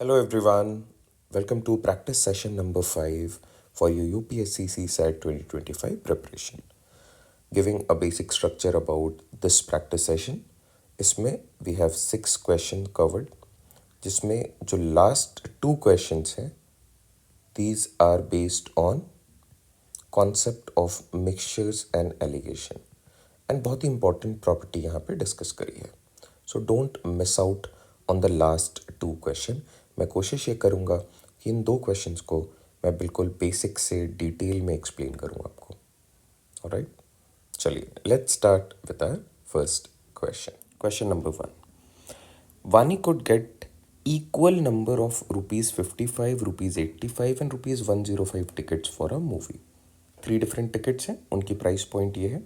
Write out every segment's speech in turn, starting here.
Hello everyone, welcome to practice session number 5 for your UPSC CSAT 2025 preparation. Giving a basic structure about this practice session, इसमें we have 6 questions covered, जिसमें जो last 2 questions हैं, these are based on concept of mixtures and alligation and बहुत ही important property यहाँ पे discuss करी है. So don't miss out on the last 2 question. मैं कोशिश ये करूँगा कि इन 2 questions को मैं बिल्कुल बेसिक से डिटेल में एक्सप्लेन करूँ आपको. ऑलराइट, चलिए let's start with our first question. Question number 1. Vani could get equal number of rupees 55, rupees 85 and rupees 105 tickets for a movie. 3 different tickets हैं, उनकी प्राइस पॉइंट ये है.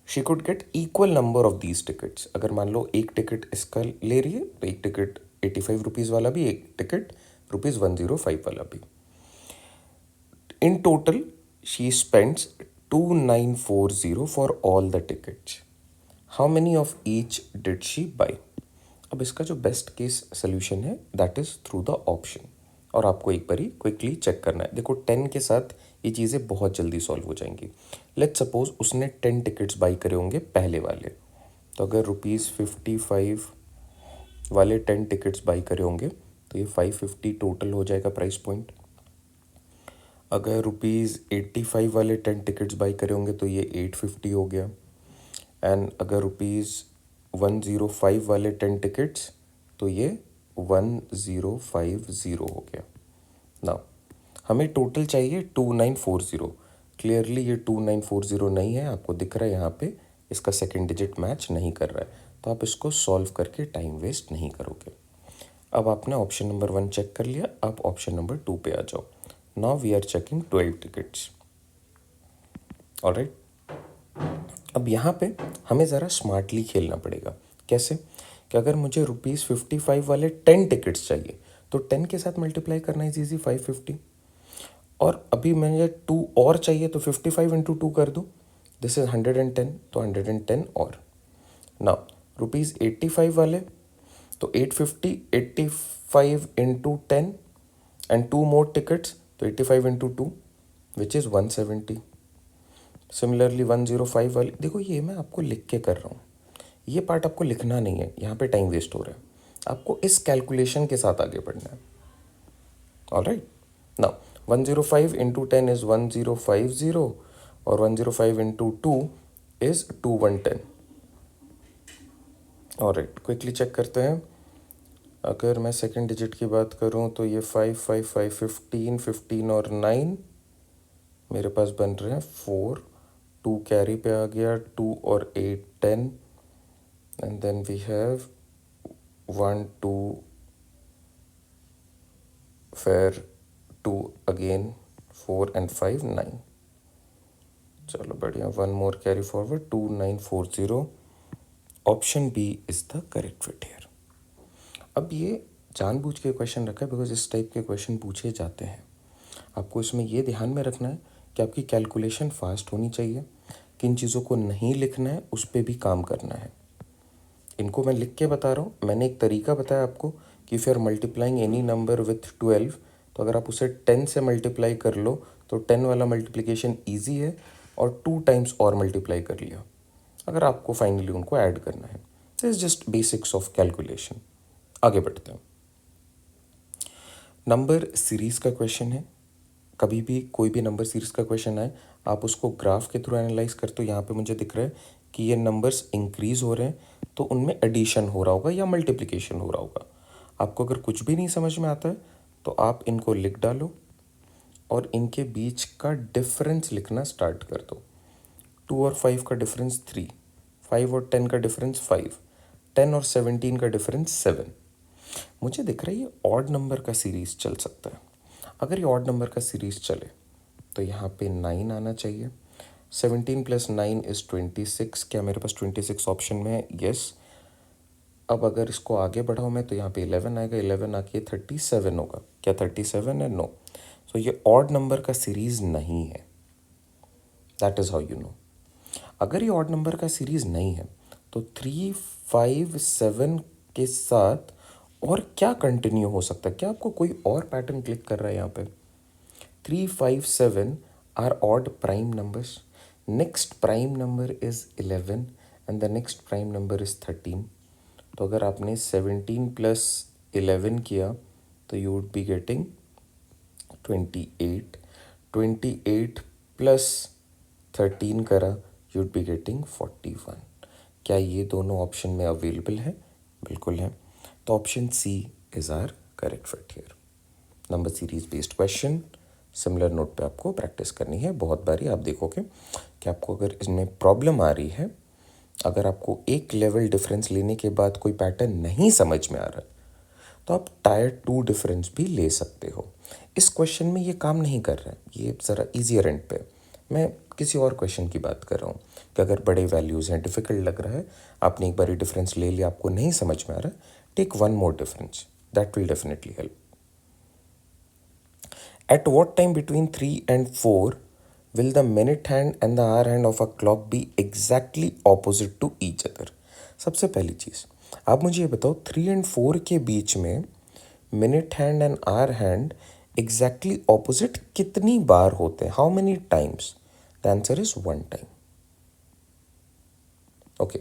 She could get equal number of these tickets. अगर मान लो एक ticket इसका ले रही है तो एक टिकट 85 रुपीज़ वाला भी, एक टिकट रुपीज़ 105 वाला भी. In total she spends 2940 for all the tickets. How many of each did she by. अब इसका जो बेस्ट केस सोल्यूशन है that is through the option, और आपको एक बार ही क्विकली चेक करना है. देखो 10 के साथ ये चीज़ें बहुत जल्दी सॉल्व हो जाएंगी. लेट्स सपोज उसने 10 टिकट्स बाई करे होंगे पहले वाले, तो अगर ₹55 वाले 10 टिकट्स बाई करे होंगे तो ये 550 टोटल हो जाएगा प्राइस पॉइंट. अगर ₹85 वाले 10 टिकट्स बाई करे होंगे तो ये 850 हो गया. एंड अगर ₹105 वाले 10 टिकट्स तो ये 1050 हो गया. नाउ हमें टोटल चाहिए 2940. क्लियरली ये 2940 नहीं है, आपको दिख रहा है यहाँ पे इसका सेकेंड डिजिट मैच नहीं कर रहा है, तो आप इसको सॉल्व करके टाइम वेस्ट नहीं करोगे. अब आपने ऑप्शन नंबर 1 चेक कर लिया, आप ऑप्शन नंबर 2 पे आ जाओ. Now we are checking 12 tickets. Alright, अब यहाँ पे हमें ज़रा स्मार्टली खेलना पड़ेगा. कैसे कि अगर मुझे ₹55 वाले 10 टिकट्स चाहिए तो 10 के साथ मल्टीप्लाई करना इज ईजी, 550. और अभी मुझे 2 और चाहिए तो 55 इंटू 2 कर दो, दिस इज 110, तो 110 और. नाउ ₹85 वाले तो 850, 85 इंटू 10 एंड 2 मोर टिकट्स, तो 85 इंटू 2 विच इज़ 170. सिमिलरली 105 वाले, देखो ये मैं आपको लिख के कर रहा हूँ, ये पार्ट आपको लिखना नहीं है, यहाँ पे टाइम वेस्ट हो रहा है. आपको इस कैलकुलेशन के साथ आगे बढ़ना है. ऑलराइट, नाउ 105 इंटू 10 इज 1050 और 105 into 2 is 2110. Alright, quickly check करते हैं. अगर मैं सेकेंड डिजिट की बात करूं तो ये 5 5 5 15 15 और 9 मेरे पास बन रहे हैं 4. 2 कैरी पे आ गया, 2 और 8 10 एंड देन वी हैव 1 2 फिर 2 अगेन 4 एंड 5 9. चलो बढ़िया, 1 more carry forward, 2940. Option B is the correct fit here. अब ये जानबूझ के क्वेश्चन रखा है बिकॉज इस टाइप के क्वेश्चन पूछे जाते हैं. आपको इसमें ये ध्यान में रखना है कि आपकी कैलकुलेशन फास्ट होनी चाहिए, किन चीज़ों को नहीं लिखना है उस पर भी काम करना है. इनको मैं लिख के बता रहा हूँ. मैंने एक तरीका बताया आपको कि if you are multiplying any number with 12, तो अगर आप उसे 10 से मल्टीप्लाई कर लो तो 10 वाला मल्टीप्लिकेशन ईजी है, और 2 टाइम्स और मल्टीप्लाई कर लिया अगर आपको फाइनली उनको ऐड करना है. This is just basics of calculation. आगे बढ़ते हैं. नंबर सीरीज़ का क्वेश्चन है. कभी भी कोई भी नंबर सीरीज़ का क्वेश्चन आए, आप उसको ग्राफ के थ्रू एनालाइज करते हो. यहाँ पे मुझे दिख रहा है कि ये नंबर्स इंक्रीज़ हो रहे हैं, तो उनमें एडिशन हो रहा होगा या मल्टीप्लिकेशन हो रहा होगा. आपको अगर कुछ भी नहीं समझ में आता है तो आप इनको लिख डालो और इनके बीच का डिफरेंस लिखना स्टार्ट कर दो. 2 और 5 का डिफरेंस 3, 5 और 10 का डिफरेंस 5, 10 और 17 का डिफरेंस 7. मुझे दिख रहा है ये ऑड नंबर का सीरीज़ चल सकता है. अगर ये ऑड नंबर का सीरीज़ चले तो यहाँ पे 9 आना चाहिए. 17 प्लस 9 इज़ 26. क्या मेरे पास 26 ऑप्शन में है? यस. अब अगर इसको आगे बढ़ाऊँ मैं तो यहाँ पे 11 आएगा, 11 आके 37 होगा. क्या 37 है? नो. तो ये ऑड नंबर का सीरीज़ नहीं है. That is how you know. अगर ये ऑड नंबर का सीरीज़ नहीं है तो 3 5 7 के साथ और क्या कंटिन्यू हो सकता है? क्या आपको कोई और पैटर्न क्लिक कर रहा है यहाँ पे? 3, 5, 7 are odd prime numbers. Next prime number is 11 and the next prime number is 13. तो अगर आपने 17 प्लस 11 किया तो you would be getting 28. 28 plus 13 करा यू वुड बी गेटिंग 41. क्या ये दोनों ऑप्शन में अवेलेबल है? बिल्कुल है. तो option C is our correct fit here. Number series based question, similar note पे आपको प्रैक्टिस करनी है बहुत बारी. आप देखोगे कि आपको अगर इसमें प्रॉब्लम आ रही है, अगर आपको एक लेवल डिफरेंस लेने के बाद कोई पैटर्न नहीं समझ में आ रहा, तो आप टायर 2 डिफरेंस भी ले सकते हो. इस क्वेश्चन में ये काम नहीं कर रहा है, ये ज़रा ईजियर एंड पे. मैं किसी और क्वेश्चन की बात कर रहा हूँ कि अगर बड़े वैल्यूज़ हैं, डिफ़िकल्ट लग रहा है, आपने एक बारी डिफरेंस ले लिया, आपको नहीं समझ में आ रहा, take one more difference, that will definitely help. At what time between 3 and 4 will the minute hand and the hour hand of a clock be exactly opposite to each other? सबसे पहली चीज़ आप मुझे ये बताओ, 3 and 4 के बीच में minute hand and hour hand exactly opposite कितनी बार होते हैं? How many times? The answer is 1 time. Okay,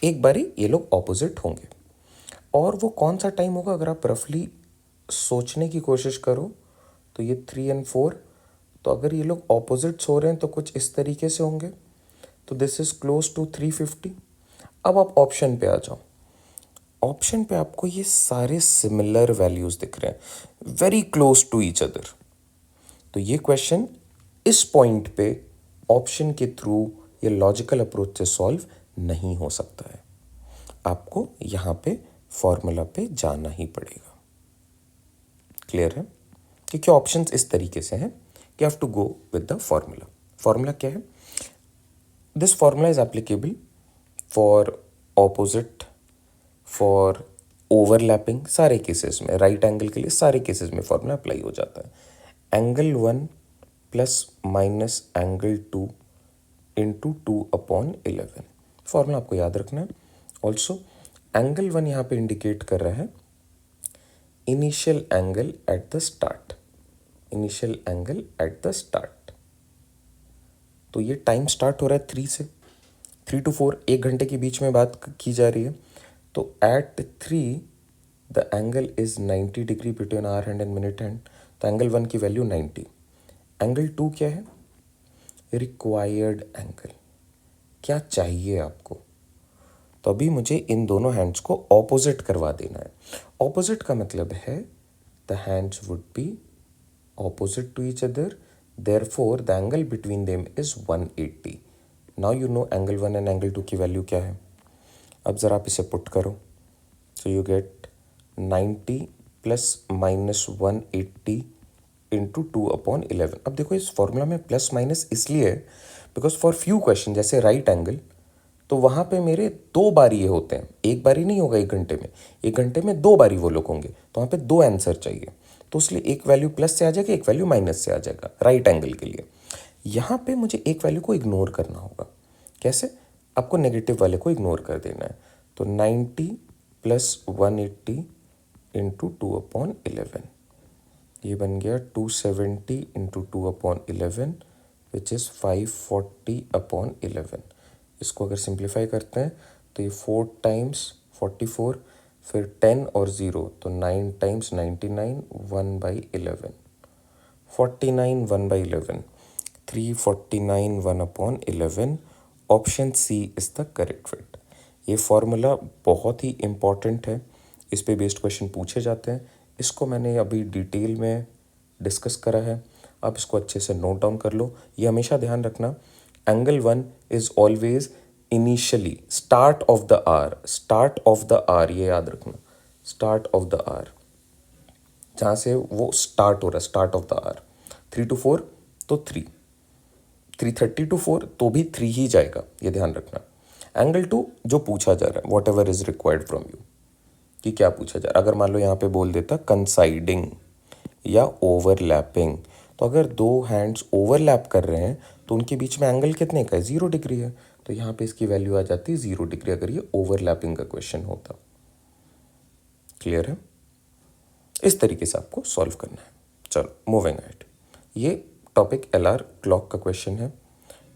एक बारी ये लोग ऑपोजिट होंगे. और वो कौन सा टाइम होगा? अगर आप रफली सोचने की कोशिश करो तो ये 3 and 4, तो अगर ये लोग ऑपोजिट्स हो रहे हैं तो कुछ इस तरीके से होंगे. तो दिस इज क्लोज टू 350. अब आप ऑप्शन पे आ जाओ. ऑप्शन पे आपको ये सारे सिमिलर वैल्यूज दिख रहे हैं, very close to each other. तो ये क्वेश्चन इस पॉइंट पे ऑप्शन के थ्रू ये लॉजिकल अप्रोच से सॉल्व नहीं हो सकता है. आपको यहाँ पे फॉर्मूला पे जाना ही पड़ेगा. क्लियर है? क्योंकि ऑप्शंस इस तरीके से हैं कि have to go with the formula. Formula क्या है? This formula is applicable for opposite, for overlapping, सारे केसेस में. राइट एंगल के लिए सारे केसेस में फॉर्मूला अप्लाई हो जाता है. Angle 1 plus minus angle 2 into 2/11. Formula आपको याद रखना है. ऑल्सो एंगल 1 यहाँ पे इंडिकेट कर रहा है initial angle at the start. Initial angle at the start. तो ये टाइम स्टार्ट हो रहा है 3 से. 3 to 4, 1 घंटे के बीच में बात की जा रही है. तो at 3 the angle is 90 degree between hour hand and minute hand. तो एंगल 1 की वैल्यू 90. एंगल 2 क्या है? Required angle. क्या चाहिए आपको? तो अभी मुझे इन दोनों हैंड्स को ऑपोजिट करवा देना है. ऑपोजिट का मतलब है the hands would be opposite to each other, therefore the angle between them is 180. Now you know angle 1 and angle 2 की वैल्यू क्या है. अब ज़रा आप इसे पुट करो. So you get 90 plus minus 180 into 2/11. अब देखो इस फॉर्मूला में प्लस माइनस इसलिए है बिकॉज फॉर फ्यू क्वेश्चन, जैसे राइट एंगल, तो वहाँ पे मेरे 2 बारी ये होते हैं. एक बारी नहीं होगा 1 घंटे में, 1 घंटे में 2 बारी वो लोग होंगे. तो वहाँ पे 2 आंसर चाहिए. तो इसलिए एक वैल्यू प्लस से आ जाएगा, एक वैल्यू माइनस से आ जाएगा राइट एंगल के लिए. यहाँ पे मुझे एक वैल्यू को इग्नोर करना होगा. कैसे? आपको नेगेटिव वाले को इग्नोर कर देना है. तो 90 प्लस 180 इंटू 2/11, ये बन गया 270 इंटू 2/11 विच इज़ 540/11. इसको अगर सिंप्लीफाई करते हैं तो ये 4 टाइम्स 44, फिर 10 और 0, तो 9 times 99, 1/11. 49 1/11, 349 1/11. Option C is the correct fit. ये फॉर्मूला बहुत ही इम्पॉर्टेंट है. इस पे बेस्ड क्वेश्चन पूछे जाते हैं. इसको मैंने अभी डिटेल में डिस्कस करा है. आप इसको अच्छे से नोट डाउन कर लो. ये हमेशा ध्यान रखना, angle 1 is always initially start of the R. Start of the R, ये याद रखना, स्टार्ट ऑफ द आर, जहाँ से वो स्टार्ट हो रहा है, start of the R. 3 to 4 तो 3, 3:30 to 4 तो भी 3 ही जाएगा, ये ध्यान रखना. एंगल 2 जो पूछा जा रहा है, what ever is required from you, कि क्या पूछा जा रहा है. अगर मान लो यहाँ पे बोल देता कंसाइडिंग या ओवरलैपिंग, तो अगर 2 हैंड्स ओवरलैप कर रहे हैं तो उनके बीच में एंगल कितने का है? 0 डिग्री है. तो यहाँ पे इसकी वैल्यू आ जाती है 0 डिग्री, अगर ये ओवरलैपिंग का क्वेश्चन होता. क्लियर है? इस तरीके से आपको सॉल्व करना है। चलो मूविंग अहेड, ये टॉपिक LR क्लॉक का क्वेश्चन है।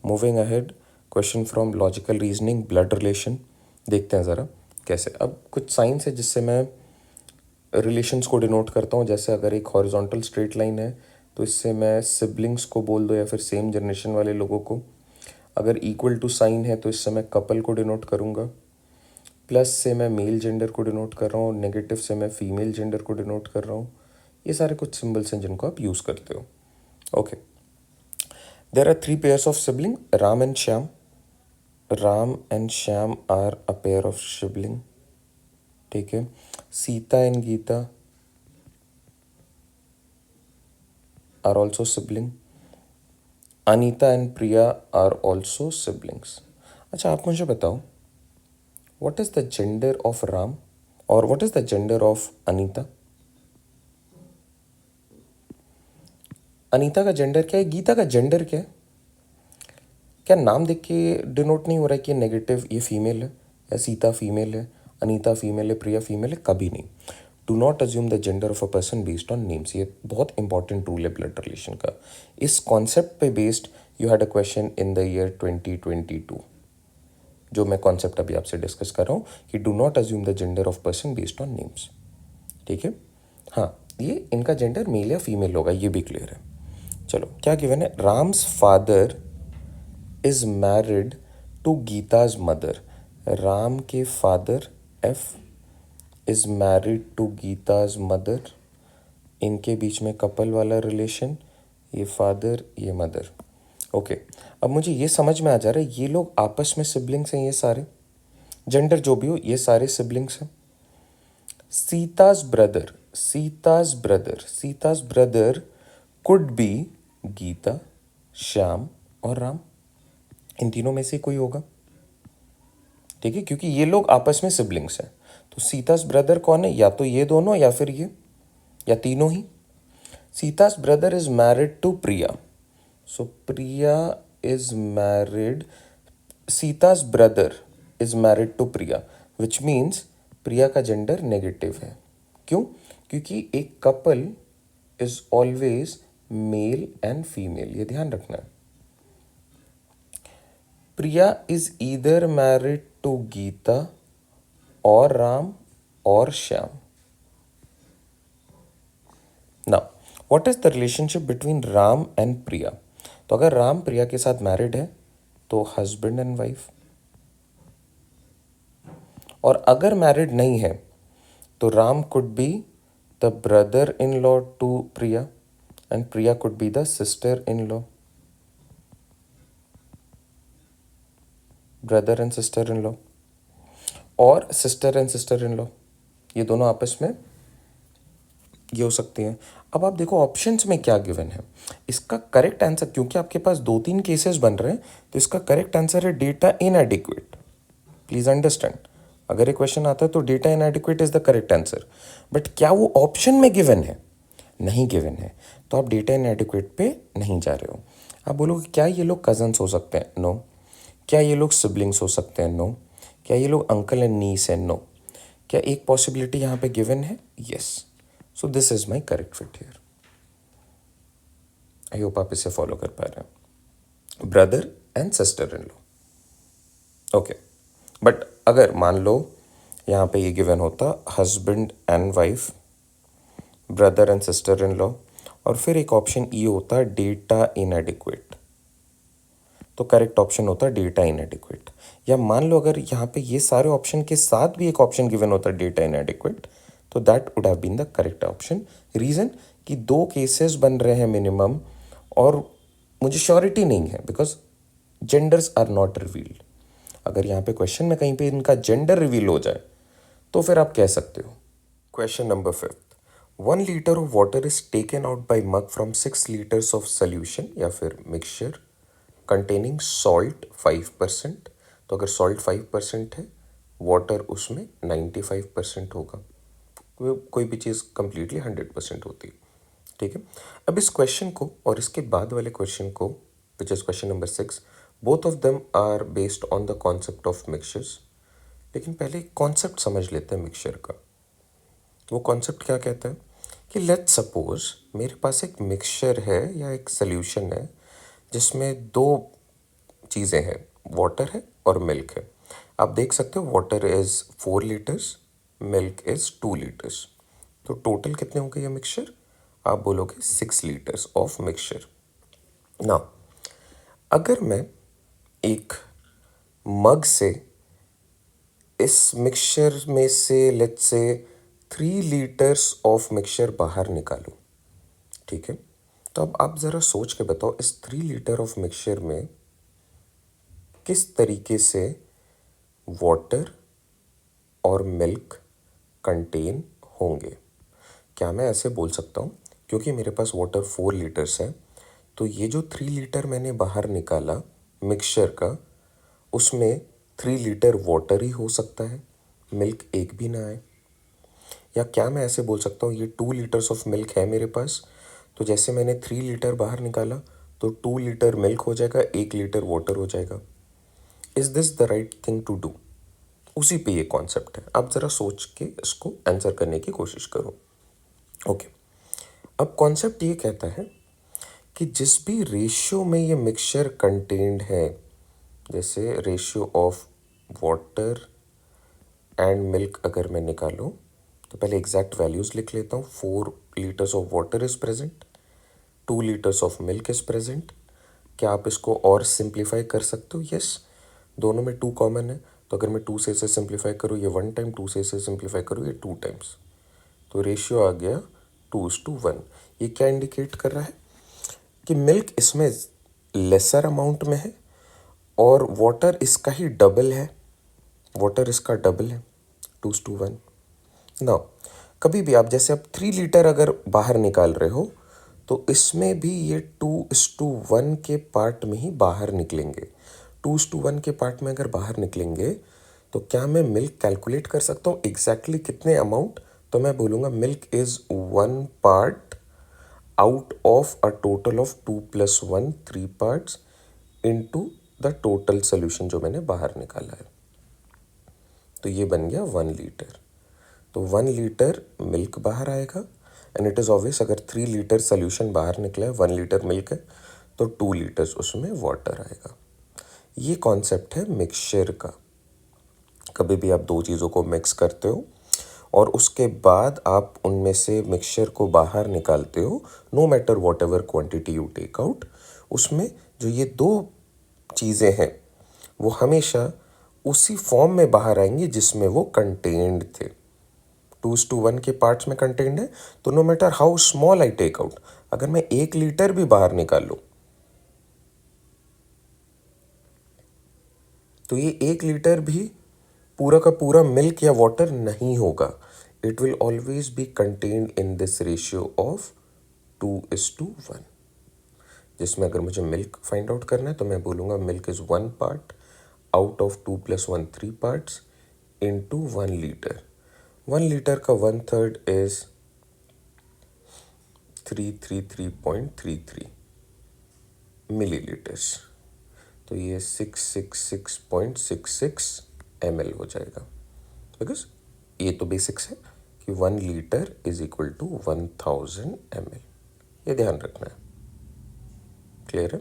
Moving ahead, question from logical reasoning blood relation. देखते हैं ज़रा कैसे। अब कुछ साइंस है जिससे मैं रिलेशंस को डिनोट करता हूँ। जैसे अगर एक हॉरिजॉन्टल स्ट्रेट लाइन है तो इससे मैं सिबलिंग्स को बोल दो या फिर सेम जनरेशन वाले लोगों को। अगर इक्वल टू साइन है तो इससे मैं कपल को डिनोट करूँगा। प्लस से मैं मेल जेंडर को डिनोट कर रहा हूँ, नेगेटिव से मैं फीमेल जेंडर को डिनोट कर रहा हूँ। ये सारे कुछ सिंबल्स हैं जिनको आप यूज़ करते हो। Okay, there are 3 pairs of sibling, Ram and Shyam. Ram and Shyam are a pair of sibling. ठीक है, Sita and Gita are also sibling. Anita and Priya are also siblings. अच्छा, आप मुझे बताओ, what is the gender of Ram और what is the gender of Anita? Anita का gender क्या है, गीता का जेंडर क्या है? क्या नाम देख के डिनोट नहीं हो रहा है कि नेगेटिव ये फीमेल है या सीता फीमेल है, अनीता फीमेल है, प्रिया फीमेल है? कभी नहीं। Do not assume the gender of a person based on names. ये बहुत इंपॉर्टेंट रूल है ब्लड रिलेशन का। इस कॉन्सेप्ट पे based you had a question in the year 2022, जो मैं कॉन्सेप्ट अभी आपसे डिस्कस कर रहा हूँ कि do not assume the gender of person based on names. ठीक है, हाँ, ये इनका जेंडर मेल या फीमेल होगा, ये भी क्लियर है। चलो, क्या गिवन है? Ram's father is married to Gita's mother. Ram के father F is married to Gita's mother. इनके बीच में कपल वाला रिलेशन, ये फादर ये मदर। ओके, अब मुझे ये समझ में आ जा रहा है ये लोग आपस में सिबलिंग्स हैं। ये सारे जेंडर जो भी हो ये सारे सिबलिंग्स हैं। Sita's brother, Sita's brother, Sita's brother could be Gita, Shyam और राम। इन तीनों में से कोई होगा। ठीक है, क्योंकि ये लोग आपस में सिबलिंग्स हैं। तो सीताज ब्रदर कौन है? या तो ये दोनों या फिर ये, या तीनों ही। Sita's brother is married to Priya, so Priya is married, Sita's brother is married to Priya, which means Priya का जेंडर नेगेटिव है। क्यों? क्योंकि एक couple is always male and female, ये ध्यान रखना है। Priya is either married to Gita और राम और Shyam. Now what is the relationship between Ram and Priya? तो अगर राम प्रिया के साथ मैरिड है तो हस्बैंड एंड वाइफ, और अगर मैरिड नहीं है तो Ram could be the brother in law to Priya and Priya could be the sister in law. Brother and sister in law और sister and sister in law, ये दोनों आपस में ये हो सकती हैं। अब आप देखो ऑप्शंस में क्या गिवन है। इसका करेक्ट आंसर, क्योंकि आपके पास 2-3 केसेस बन रहे हैं, तो इसका करेक्ट आंसर है डेटा इनएडिक्वेट। प्लीज अंडरस्टैंड, अगर ये क्वेश्चन आता है तो data इनएडिक्वेट is the correct answer. But क्या वो ऑप्शन में गिवन है? नहीं गिवन है, तो आप डेटा इनएडिक्वेट पे नहीं जा रहे हो। आप बोलोगे क्या ये लोग कजन्स हो सकते हैं? नो। क्या ये लोग सिबलिंग्स हो सकते हैं? नो। क्या ये लोग अंकल एंड नीस हैं? नो। क्या एक पॉसिबिलिटी यहाँ पे गिवन है? Yes. So this is my correct fit here. I hope आप इसे फॉलो कर पा रहे हैं। Brother and sister in law. Okay, but अगर मान लो यहाँ पे ये गिवन होता husband and wife, brother and sister in law, और फिर एक ऑप्शन ई होता डेटा इनएडिक्वेट, तो करेक्ट ऑप्शन होता डेटा इनएडिक्वेट। या मान लो अगर यहाँ पे ये सारे ऑप्शन के साथ भी एक ऑप्शन गिवन होता डेटा इनएडिक्वेट, तो that would have been the correct option. Reason कि 2 केसेस बन रहे हैं मिनिमम, और मुझे श्योरिटी नहीं है because genders are not revealed. अगर यहाँ पे क्वेश्चन में कहीं पे इनका जेंडर रिवील हो जाए तो फिर आप कह सकते हो। Question number 5, 1 litre of water is taken out by mug from 6 litres of solution या फिर मिक्सचर कंटेनिंग सॉल्ट 5%। तो अगर सॉल्ट 5% है, वाटर उसमें 95% होगा। कोई भी चीज़ कंप्लीटली 100% होती है। ठीक है, अब इस क्वेश्चन को और इसके बाद वाले क्वेश्चन को, which is question number 6, both of them are based on the concept of mixtures. लेकिन पहले कॉन्सेप्ट समझ लेते हैं मिक्सचर का। वो कॉन्सेप्ट क्या कहता है कि लेट्स सपोज मेरे पास एक मिक्सचर है या एक सॉल्यूशन है जिसमें दो चीज़ें हैं, वाटर है और मिल्क है। आप देख सकते हो water is 4 litres, milk is 2 litres. तो टोटल कितने होंगे ये मिक्सचर? आप बोलोगे 6 लीटर्स ऑफ मिक्सचर। ना, अगर मैं एक मग से इस मिक्सचर में से let's say 3 litres of mixture बाहर निकालूं, ठीक है, तो अब आप ज़रा सोच के बताओ इस 3 लीटर ऑफ मिक्सचर में किस तरीके से वाटर और मिल्क कंटेन होंगे। क्या मैं ऐसे बोल सकता हूँ, क्योंकि मेरे पास वाटर 4 लीटर्स है, तो ये जो 3 लीटर मैंने बाहर निकाला मिक्सचर का, उसमें 3 लीटर वाटर ही हो सकता है, मिल्क एक भी ना आए। या क्या मैं ऐसे बोल सकता हूँ ये 2 लीटर्स ऑफ मिल्क है मेरे पास, तो जैसे मैंने 3 लीटर बाहर निकाला तो 2 लीटर मिल्क हो जाएगा, 1 लीटर वाटर हो जाएगा। Is this the right thing to do? उसी पे ये कॉन्सेप्ट है, आप ज़रा सोच के इसको आंसर करने की कोशिश करो। ओके, अब कॉन्सेप्ट ये कहता है कि जिस भी रेशियो में ये मिक्सचर कंटेन्ड है, जैसे ratio of water and milk अगर मैं निकालूं, तो पहले एग्जैक्ट वैल्यूज़ लिख लेता हूँ। 4 litres of water is present, 2 litres of milk is present. क्या आप इसको और सिंप्लीफाई कर सकते हो? यस, दोनों में 2 कॉमन है, तो अगर मैं 2 से इसे सिंप्लीफाई करूँ ये 1 टाइम, 2 से इसे सिंप्लीफाई करूँ ये 2 टाइम्स, तो रेशियो आ गया 2:1। ये क्या इंडिकेट कर रहा है कि मिल्क इसमें लेसर अमाउंट में है और वाटर इसका ही डबल है, वाटर इसका डबल है, 2:1। ना, कभी भी आप जैसे अब 3 लीटर अगर बाहर निकाल रहे हो तो इसमें भी ये 2:1 के पार्ट में ही बाहर निकलेंगे। 2:1 के पार्ट में अगर बाहर निकलेंगे तो क्या मैं मिल्क कैलकुलेट कर सकता हूँ एग्जैक्टली कितने अमाउंट? तो मैं बोलूँगा milk is 1 part out of a total of 2 + 1 3 parts into the total solution जो मैंने बाहर निकाला है। तो ये बन गया 1 लीटर। तो 1 लीटर मिल्क बाहर आएगा एंड इट इज़ ऑब्वियस, अगर 3 लीटर सोल्यूशन बाहर निकला है, 1 लीटर मिल्क है, तो 2 लीटर्स उसमें वाटर आएगा। ये कॉन्सेप्ट है मिक्सचर का। कभी भी आप दो चीज़ों को मिक्स करते हो और उसके बाद आप उनमें से मिक्सचर को बाहर निकालते हो, no matter whatever quantity you take out, उसमें जो ये दो चीज़ें हैं वो हमेशा उसी फॉर्म में बाहर आएंगी जिसमें वो कंटेन्ड थे। 2:1 के पार्ट्स में कंटेन्ड है, तो no matter how small I take out, अगर मैं 1 लीटर भी बाहर निकाल लूँ तो ये 1 लीटर भी पूरा का पूरा मिल्क या वाटर नहीं होगा। It will always be contained in this ratio of 2:1, जिसमें अगर मुझे मिल्क फाइंड आउट करना है तो मैं बोलूँगा milk is 1 part out of 2 + 1 3 parts into 1 litre. 1 litre का 1/3 इज 333.33 मिलीलीटर्स, तो ये 666.66 ml हो जाएगा। बिकॉज ये तो बेसिक्स है कि 1 litre is equal to 1000 ml, ये ध्यान रखना है। क्लियर है?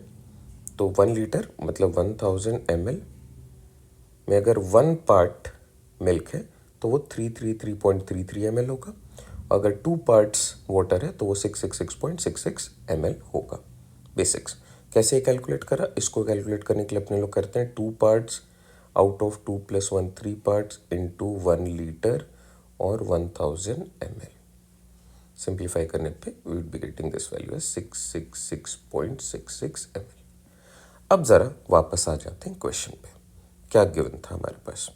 तो 1 लीटर मतलब 1000 ml में अगर 1 पार्ट मिल्क है तो वो 333.33 ml होगा, अगर 2 पार्ट्स वाटर है तो वो 666.66 ml होगा। बेसिक्स कैसे कैलकुलेट करा, इसको कैलकुलेट करने के लिए अपने लोग करते हैं 2 parts out of 2 + 1 3 parts into 1 litre और 1000 ml। सिंप्लीफाई करने पे we would be getting this value as 666.66 ml। अब ज़रा वापस आ जाते हैं क्वेश्चन पे। क्या गिवन था हमारे पास?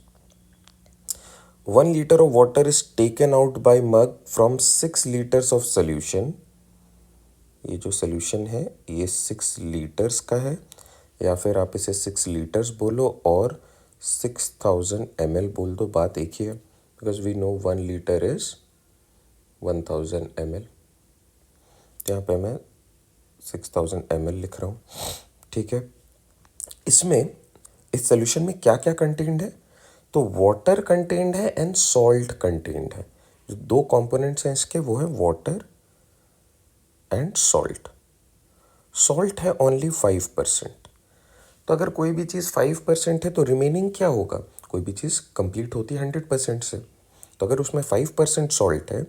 1 litre of water is taken out by mug from 6 litres of solution. ये जो सोल्यूशन है ये 6 लीटर्स का है, या फिर आप इसे 6 लीटर्स बोलो और 6000 ml बोल दो, बात एक ही है, because we know 1 litre is 1000 ml। तो यहाँ पे मैं 6000 ml लिख रहा हूँ, ठीक है। इसमें इस सोल्यूशन में क्या क्या कंटेंट है? तो वाटर कंटेंट है एंड सॉल्ट कंटेंट है। जो दो कंपोनेंट्स हैं इसके वो है वाटर एंड सॉल्ट। सॉल्ट है ओनली 5%। तो अगर कोई भी चीज़ 5% है तो रिमेनिंग क्या होगा? कोई भी चीज़ कंप्लीट होती है 100% से। तो अगर उसमें 5% सॉल्ट है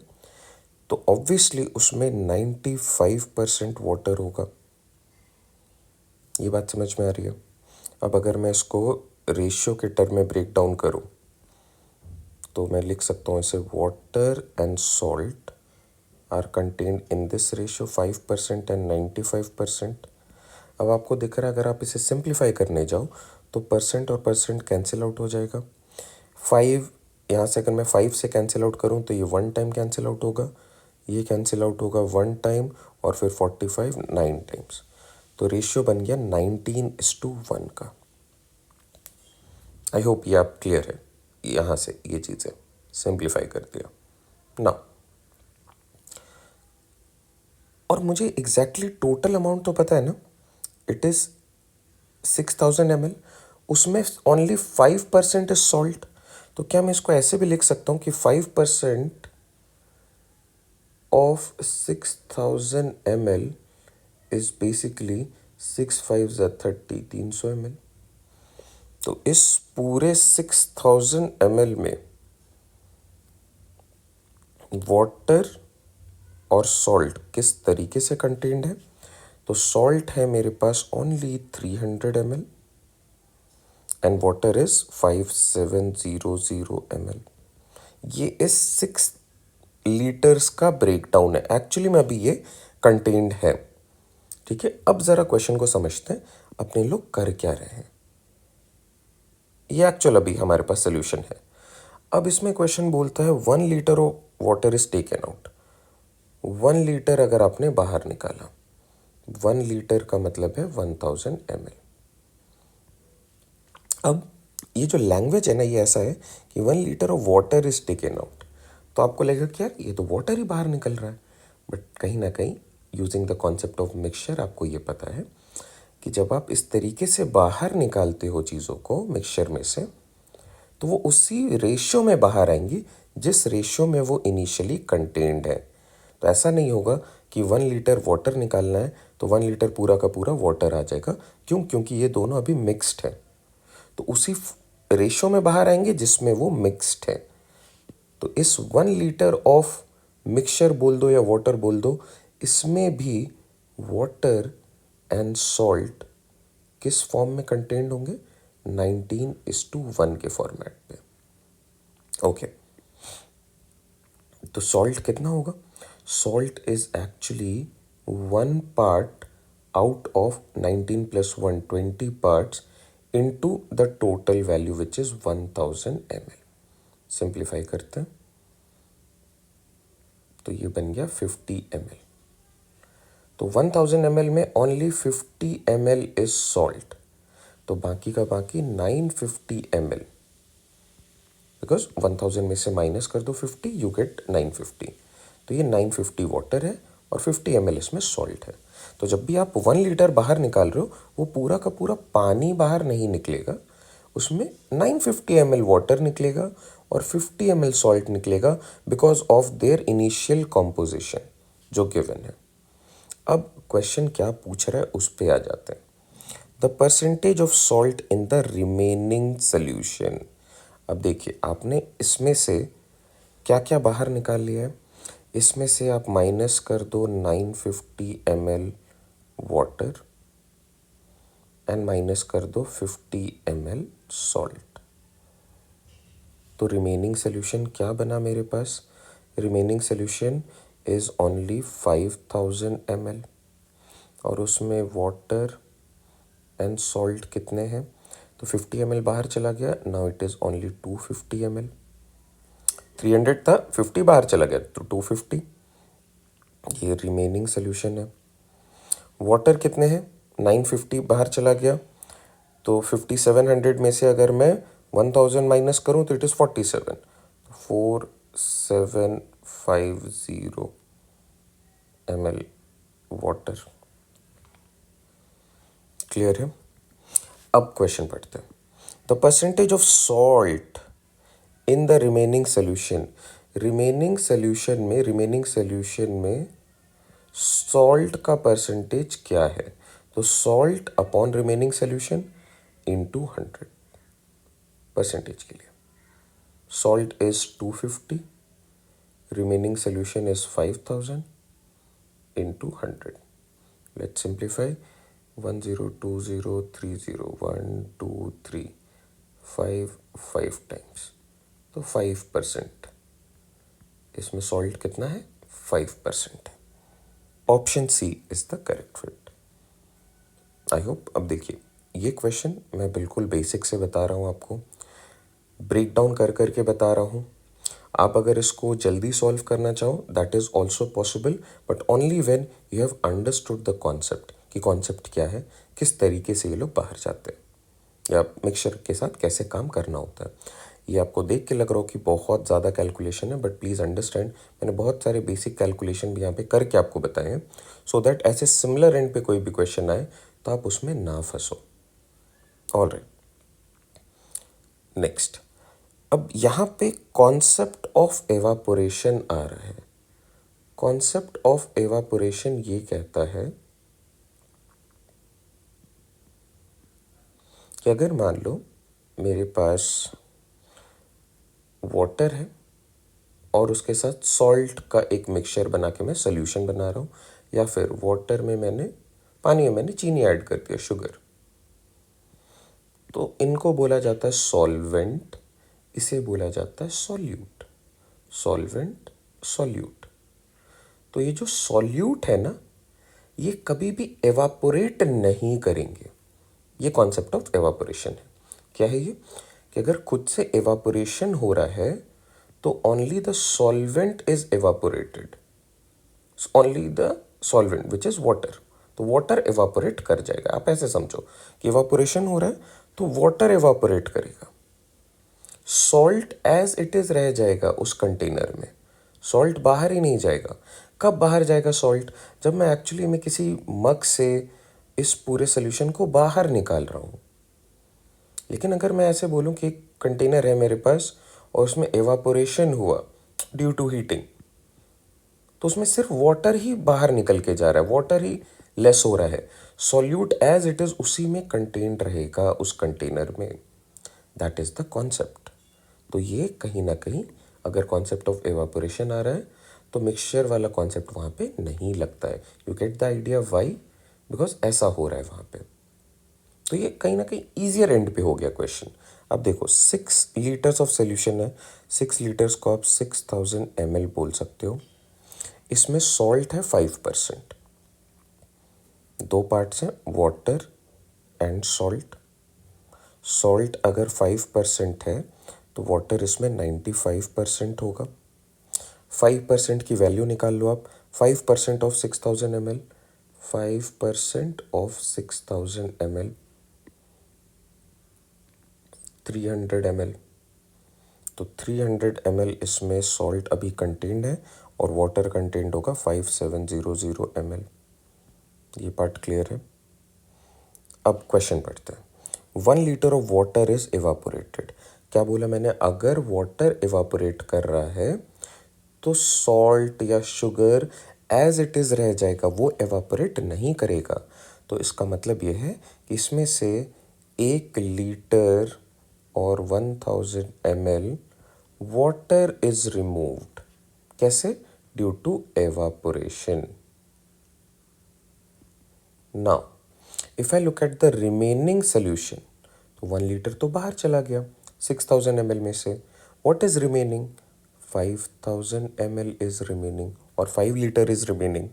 तो ऑब्वियसली उसमें 95% वाटर होगा। ये बात समझ में आ रही है? अब अगर मैं इसको रेशियो के टर्म में ब्रेक डाउन करूँ तो मैं लिख सकता हूँ इसे, water and salt are contained in this ratio 5% and 95%। अब आपको दिख रहा है अगर आप इसे सिंप्लीफाई करने जाओ तो परसेंट और परसेंट कैंसिल आउट हो जाएगा। 5 यहाँ से अगर मैं 5 से कैंसिल आउट करूँ तो ये 1 टाइम कैंसिल आउट होगा, ये कैंसिल आउट होगा 1 टाइम, और फिर 45 9 टाइम्स। तो रेशियो बन गया 19:1 का। आई होप ये आप क्लियर है। यहाँ से ये चीज़ें सिंप्लीफाई कर दिया ना। और मुझे एग्जैक्टली टोटल अमाउंट तो पता है ना, इट इज़ 6000 ml। उसमें ओनली 5% इज सॉल्ट। तो क्या मैं इसको ऐसे भी लिख सकता हूँ कि 5% of 6000 ml is basically 6 5 30, 300 ml। तो इस पूरे 6000 ml में वाटर और सॉल्ट किस तरीके से कंटेन्ड है? तो सॉल्ट है मेरे पास only 300 ml and water is 5700 ml। ये इस 6 लीटर्स का ब्रेकडाउन है। एक्चुअली में अभी ये कंटेन्ड है। ठीक है, अब ज़रा क्वेश्चन को समझते हैं अपने लोग कर क्या रहे हैं। ये एक्चुअल अभी हमारे पास सोल्यूशन है। अब इसमें क्वेश्चन बोलता है 1 litre of water is taken out. 1 litre अगर आपने बाहर निकाला, 1 लीटर का मतलब है 1000 ml। अब ये जो लैंग्वेज है ना, ये ऐसा है कि 1 litre of water is taken out. तो आपको लगेगा कि यार ये तो वाटर ही बाहर निकल रहा है, बट कहीं ना कहीं using the concept of mixture आपको ये पता है कि जब आप इस तरीके से बाहर निकालते हो चीज़ों को मिक्सचर में से, तो वो उसी रेशियो में बाहर आएंगी जिस रेशियो में वो इनिशियली कंटेन्ड है। तो ऐसा नहीं होगा कि 1 लीटर वाटर निकालना है तो 1 लीटर पूरा का पूरा वाटर आ जाएगा। क्यों? क्योंकि ये दोनों अभी मिक्स्ड है, तो उसी रेशियो में बाहर आएंगे जिसमें वो मिक्स्ड है। तो इस 1 लीटर ऑफ मिक्सचर बोल दो या वाटर बोल दो, इसमें भी वाटर एंड सॉल्ट किस फॉर्म में कंटेन्ड होंगे? 19:1 के फॉर्मेट पे। ओके, तो सॉल्ट कितना होगा? Salt is actually 1 part out of 19 + 1 20 parts into the total value which is 1000 ml। Simplify करते हैं तो ये बन गया 50 ml। तो 1000 ml में ओनली 50 ml इज सॉल्ट, तो बाकी का बाकी 950 ml, बिकॉज 1000 में से माइनस कर दो 50, यू गेट 950। तो ये 950 वाटर है और 50 ml इसमें सॉल्ट है। तो जब भी आप 1 लीटर बाहर निकाल रहे हो, वो पूरा का पूरा पानी बाहर नहीं निकलेगा, उसमें 950 ml वाटर निकलेगा और 50 ml सॉल्ट निकलेगा, because of their initial composition जो गिवन है। अब क्वेश्चन क्या पूछ रहा है उस पर आ जाते हैं। The percentage of salt in the remaining solution. अब देखिए, आपने इसमें से क्या क्या बाहर निकाल लिया है। इसमें से आप माइनस कर दो 950 ml वाटर एंड माइनस कर दो 50 ml सॉल्ट। तो रिमेनिंग सोल्यूशन क्या बना मेरे पास? Remaining solution is only 5000 ml और उसमें वाटर एंड सॉल्ट कितने हैं? तो 50 ml बाहर चला गया, now it is only 250 ml। 300 था, 50 बाहर चला गया तो 250। ये रिमेनिंग सोल्यूशन है। वाटर कितने हैं? 950 बाहर चला गया, तो 5700 में से अगर मैं 1000 माइनस करूं तो it is 47। 4750 ml water. Clear है? अब क्वेश्चन पढ़ते हैं। The percentage of salt in the remaining solution. Remaining solution में सॉल्ट का परसेंटेज क्या है, तो salt upon remaining solution into 100 percentage के लिए salt is 250, remaining solution is 5000 into 100. Let's simplify. 1020301235 5 times, तो 5%, इसमें सॉल्ट कितना है, 5% है. Option C is the correct fit. I hope. अब देखिए, ये क्वेश्चन मैं बिल्कुल बेसिक से बता रहा हूँ आपको, ब्रेक डाउन कर करके बता रहा हूँ. आप अगर इसको जल्दी सॉल्व करना चाहो that is also possible, but only when you have understood the concept कि कॉन्सेप्ट क्या है, किस तरीके से ये लोग बाहर जाते हैं या मिक्सचर के साथ कैसे काम करना होता है. ये आपको देख के लग रहा हो कि बहुत ज़्यादा कैलकुलेशन है, बट प्लीज़ अंडरस्टैंड मैंने बहुत सारे बेसिक कैलकुलेशन भी यहाँ पे करके आपको बताए हैं, सो दैट ऐसे सिमिलर एंड पे कोई भी क्वेश्चन आए तो आप उसमें ना फंसो. Alright, next. अब यहाँ पे कॉन्सेप्ट ऑफ एवापोरेशन आ रहा है. कॉन्सेप्ट ऑफ एवापोरेशन ये कहता है कि अगर मान लो मेरे पास वाटर है और उसके साथ सॉल्ट का एक मिक्सचर बना के मैं सोल्यूशन बना रहा हूँ, या फिर वाटर में पानी में मैंने चीनी ऐड कर दिया, शुगर, तो इनको बोला जाता है सॉल्वेंट, इसे बोला जाता है सॉल्यूट. Solvent, solute. तो ये जो सॉल्यूट है ना, ये कभी भी एवापोरेट नहीं करेंगे. ये कॉन्सेप्ट ऑफ एवापोरेशन है. क्या है ये, कि अगर खुद से एवापोरेशन हो रहा है तो only the solvent is evaporated, only the solvent which is water. तो वाटर एवापोरेट कर जाएगा. आप ऐसे समझो कि एवापोरेशन हो रहा है तो वाटर एवापोरेट करेगा, सॉल्ट एज इट इज रह जाएगा उस कंटेनर में, सॉल्ट बाहर ही नहीं जाएगा. कब बाहर जाएगा सॉल्ट, जब मैं एक्चुअली में किसी मग से इस पूरे सोल्यूशन को बाहर निकाल रहा हूँ. लेकिन अगर मैं ऐसे बोलूँ कि एक कंटेनर है मेरे पास और उसमें एवापोरेशन हुआ ड्यू टू हीटिंग, तो उसमें सिर्फ वाटर ही बाहर निकल के जा रहा है, वाटर ही लेस हो रहा है, सॉल्यूट एज इट इज उसी में कंटेन्ड रहेगा उस कंटेनर में. That is the concept. तो ये कहीं ना कहीं अगर कॉन्सेप्ट ऑफ एवापोरेशन आ रहा है तो मिक्सचर वाला कॉन्सेप्ट वहाँ पे नहीं लगता है. You get the idea why, because ऐसा हो रहा है वहाँ पे. तो ये कहीं ना कहीं ईजियर एंड पे हो गया क्वेश्चन. अब देखो 6 लीटर्स ऑफ सोल्यूशन है, 6 लीटर्स को आप 6000 ml बोल सकते हो. इसमें सॉल्ट है 5%, दो पार्ट्स हैं, वाटर एंड सॉल्ट. सॉल्ट अगर 5% है तो वाटर इसमें 95% होगा. 5% की वैल्यू निकाल लो आप. 5% of 6000 ml, 5% of 6000 ml 300 ml. तो 300 ml इसमें सॉल्ट अभी कंटेंड है और वाटर कंटेंट होगा 5700 ml. ये पार्ट क्लियर है. अब क्वेश्चन पढ़ते हैं. 1 litre of water is evaporated. क्या बोला मैंने, अगर वाटर एवापोरेट कर रहा है तो सॉल्ट या शुगर एज इट इज़ रह जाएगा, वो एवापोरेट नहीं करेगा. तो इसका मतलब ये है कि इसमें से 1 लीटर और 1000 ml वाटर इज रिमूव्ड. कैसे, due to evaporation. Now if I look at the remaining solution, तो 1 लीटर तो बाहर चला गया 6000 ml में से. What is remaining, 5000 ml is remaining और 5 लीटर इज रिमेनिंग,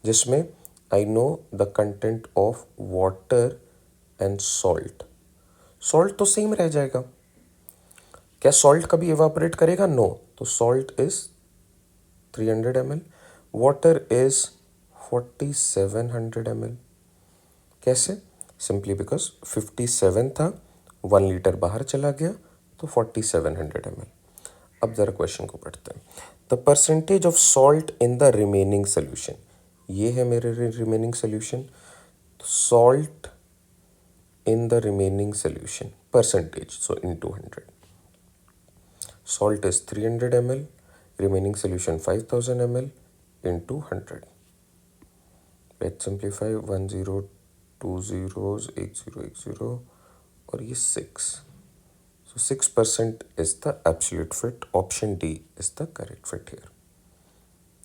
जिसमें I know the content of water and salt. Salt तो सेम रह जाएगा. क्या सॉल्ट कभी एवापोरेट करेगा, नो. तो salt is 300 ml, water is 4700 ml. कैसे, सिंपली बिकॉज 57 था, 1 लीटर बाहर चला गया तो 4700 ml. अब जरा क्वेश्चन को पढ़ते हैं. The percentage of salt in the remaining solution. ये है मेरे remaining solution. Salt in the remaining solution percentage, so in 200. Salt is 300 ml, remaining solution 5000 ml into 100. Let's simplify 1 0 2 zeros 1 0 1 0 और ये 6. So 6% is the absolute fit. Option D is the correct fit here.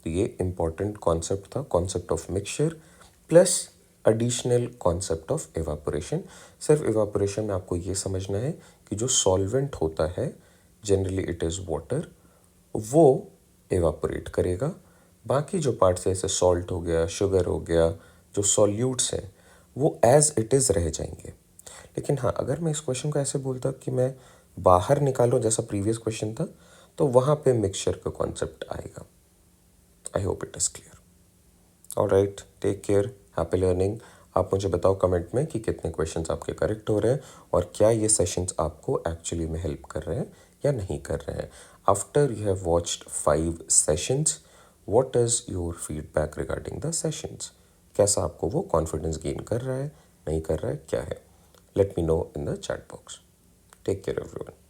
तो ये important concept था, concept of mixture plus additional concept of evaporation. सिर्फ evaporation में आपको ये समझना है कि जो solvent होता है generally it is water, वो evaporate करेगा. बाकी जो parts है जैसे salt हो गया, sugar हो गया, जो solutes हैं वो as it is रह जाएंगे. लेकिन हाँ, अगर मैं इस क्वेश्चन को ऐसे बोलता कि मैं बाहर निकालूं जैसा प्रीवियस क्वेश्चन था, तो वहाँ पे मिक्सचर का कॉन्सेप्ट आएगा. I hope it is clear. Alright, take care, happy learning. आप मुझे बताओ कमेंट में कि कितने क्वेश्चंस आपके करेक्ट हो रहे हैं और क्या ये सेशंस आपको एक्चुअली में हेल्प कर रहे हैं या नहीं कर रहे हैं. After you have watched 5 sessions, what is your feedback regarding the sessions. कैसा आपको वो कॉन्फिडेंस गेन कर रहा है, नहीं कर रहा है, क्या है? Let me know in the chat box. Take care, everyone.